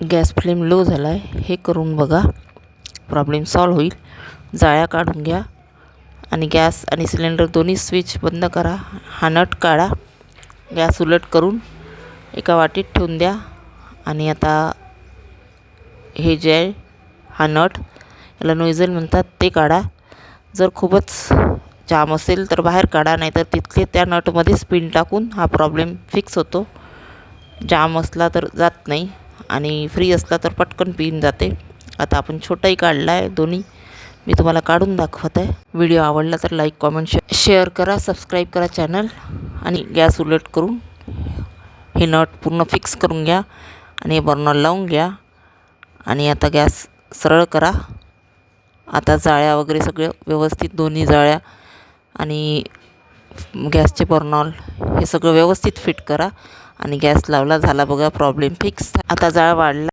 Gas flame low झाला आहे हे करून बघा, प्रॉब्लेम सॉल्व्ह होईल. जाळ्या काढून घ्या आणि गॅस आणि सिलेंडर दोन्ही स्विच बंद करा. हा नट काढा, गॅस उलट करून एका वाटीत ठेवून द्या. आणि आता हे जे आहे हा नट, याला नोझल म्हणतात, ते काढा. जर खूपच जाम असेल तर बाहेर काढा, नाहीतर तिथले त्या नटमध्येच पिन टाकून हा प्रॉब्लेम फिक्स होतो. जाम असला तर जात नाही आणि फ्री असला तर पटकन पिन जाते. आता आपण छोटाही काढला आहे दोन्ही, मी तुम्हाला काढून दाखवत आहे. व्हिडिओ आवडला तर लाईक कमेंट शेअर करा, सबस्क्राईब करा चॅनल. आणि गॅस उलट करून हे नट पूर्ण फिक्स करून घ्या आणि हे बर्नर लावून घ्या. आणि आता गॅस सरळ करा. आता जाळ्या वगैरे सगळं व्यवस्थित, दोन्ही जाळ्या आणि गॅसचे बर्नर हे सगळं व्यवस्थित फिट करा आणि गॅस लावला. झाला बघा प्रॉब्लेम फिक्स. आता जाळ वाढला.